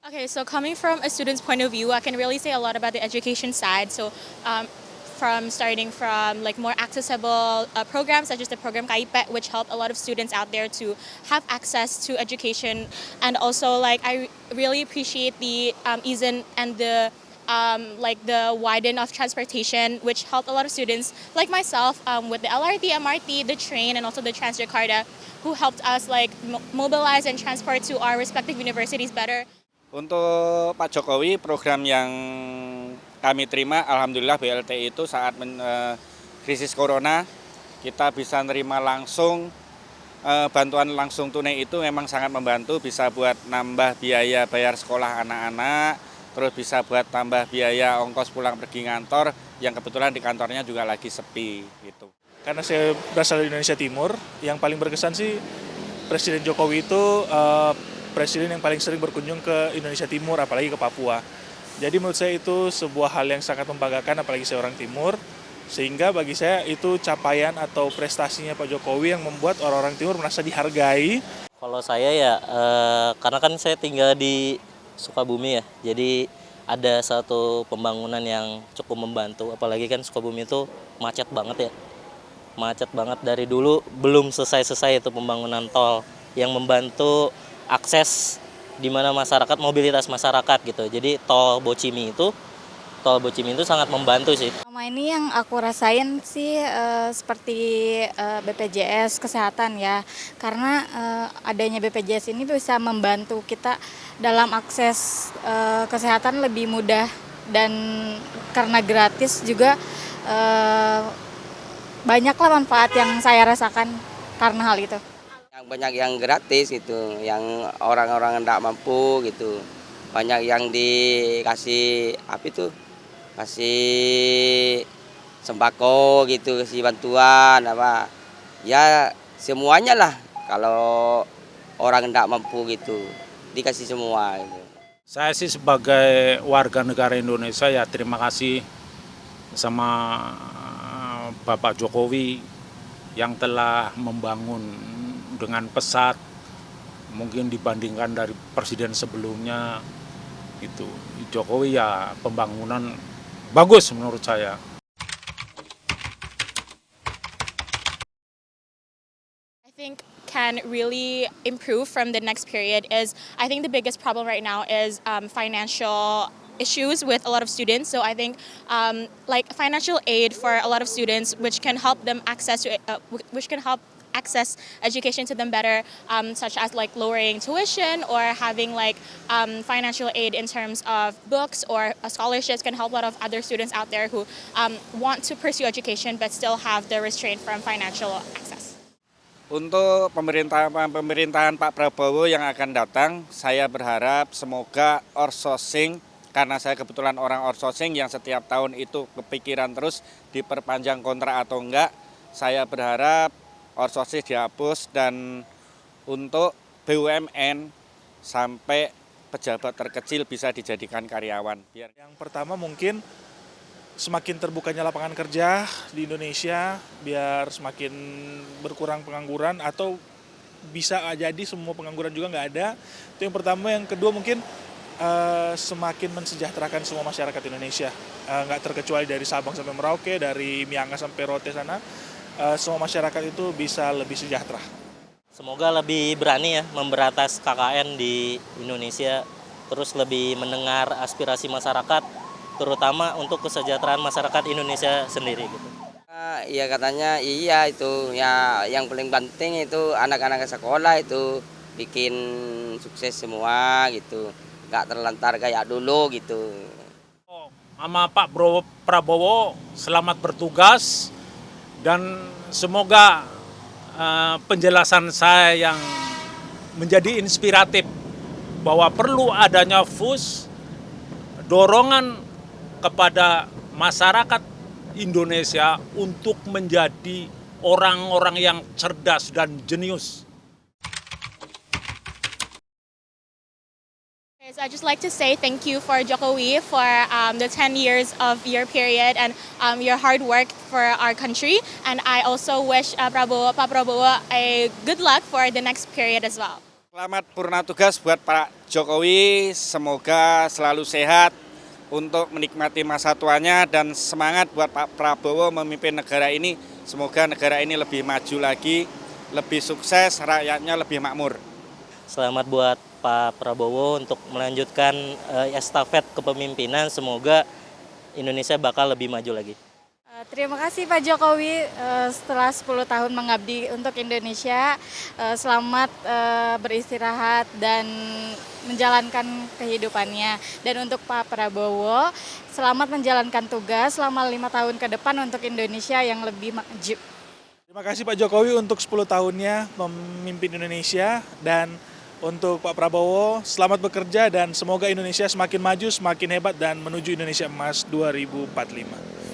Okay, so coming from a student's point of view, I can really say a lot about the education side. So, from starting from like more accessible programs such as the program KIP, which help a lot of students out there to have access to education, and also like I really appreciate the ease and the like the widen of transportation, which helped a lot of students like myself with the LRT, MRT, the train, and also the Transjakarta, who helped us like mobilize and transport to our respective universities better. Untuk Pak Jokowi, program yang kami terima, alhamdulillah BLT itu saat krisis corona, kita bisa nerima langsung, bantuan langsung tunai itu memang sangat membantu, bisa buat nambah biaya bayar sekolah anak-anak, terus bisa buat tambah biaya ongkos pulang pergi ngantor, yang kebetulan di kantornya juga lagi sepi gitu. Karena saya berasal dari Indonesia Timur, yang paling berkesan sih Presiden Jokowi itu presiden yang paling sering berkunjung ke Indonesia Timur, apalagi ke Papua. Jadi menurut saya itu sebuah hal yang sangat membanggakan, apalagi saya orang Timur. Sehingga bagi saya itu capaian atau prestasinya Pak Jokowi yang membuat orang-orang Timur merasa dihargai. Kalau saya ya, karena kan saya tinggal di Sukabumi ya, jadi ada satu pembangunan yang cukup membantu, apalagi kan Sukabumi itu macet banget ya. Macet banget dari dulu, belum selesai-selesai itu pembangunan tol yang membantu akses di mana masyarakat, mobilitas masyarakat gitu. Jadi tol Bocimi itu sangat membantu sih. Selama ini yang aku rasain sih seperti BPJS Kesehatan ya, karena adanya BPJS ini bisa membantu kita dalam akses kesehatan lebih mudah, dan karena gratis juga banyaklah manfaat yang saya rasakan karena hal itu. Yang banyak yang gratis gitu, yang orang-orang tidak mampu gitu, banyak yang dikasih kasih sembako gitu, kasih bantuan apa, ya semuanya lah, kalau orang tidak mampu gitu dikasih semua gitu. Saya sih sebagai warga negara Indonesia ya terima kasih sama Bapak Jokowi yang telah membangun dengan pesat, mungkin dibandingkan dari presiden sebelumnya itu. Jokowi ya pembangunan bagus menurut saya. I think can really improve from the next period is, I think the biggest problem right now is financial issues with a lot of students. So I think like financial aid for a lot of students, which can help them access education to them better, such as like lowering tuition or having like financial aid in terms of books or scholarships, can help a lot of other students out there who want to pursue education but still have the restraint from financial access. Untuk pemerintahan Pak Prabowo yang akan datang, saya berharap semoga outsourcing, karena saya kebetulan orang outsourcing yang setiap tahun itu kepikiran terus diperpanjang kontrak atau enggak. Saya berharap outsourcing dihapus, dan untuk BUMN sampai pejabat terkecil bisa dijadikan karyawan. Yang pertama mungkin semakin terbukanya lapangan kerja di Indonesia, biar semakin berkurang pengangguran, atau bisa jadi semua pengangguran juga nggak ada. Itu yang pertama. Yang kedua mungkin semakin mensejahterakan semua masyarakat Indonesia, nggak terkecuali dari Sabang sampai Merauke, dari Miangas sampai Rote sana, semua masyarakat itu bisa lebih sejahtera. Semoga lebih berani ya memberantas KKN di Indonesia, terus lebih mendengar aspirasi masyarakat, terutama untuk kesejahteraan masyarakat Indonesia sendiri gitu. Iya katanya iya itu ya, yang paling penting itu anak-anak sekolah itu bikin sukses semua gitu, nggak terlantar kayak dulu gitu. Sama Pak Prabowo selamat bertugas, dan semoga penjelasan saya yang menjadi inspiratif bahwa perlu adanya dorongan kepada masyarakat Indonesia untuk menjadi orang-orang yang cerdas dan jenius. So I'd just like to say thank you for Jokowi for the 10 years of your period and your hard work for our country. And I also wish Pak Prabowo a good luck for the next period as well. Selamat purna tugas buat Pak Jokowi, semoga selalu sehat untuk menikmati masa tuanya dan semangat buat Pak Prabowo memimpin negara ini. Semoga negara ini lebih maju lagi, lebih sukses, rakyatnya lebih makmur. Selamat buat Pak Prabowo untuk melanjutkan estafet kepemimpinan. Semoga Indonesia bakal lebih maju lagi. Terima kasih Pak Jokowi setelah 10 tahun mengabdi untuk Indonesia. Selamat beristirahat dan menjalankan kehidupannya. Dan untuk Pak Prabowo, selamat menjalankan tugas selama 5 tahun ke depan untuk Indonesia yang lebih maju. Terima kasih Pak Jokowi untuk 10 tahunnya memimpin Indonesia, dan untuk Pak Prabowo selamat bekerja dan semoga Indonesia semakin maju, semakin hebat dan menuju Indonesia Emas 2045.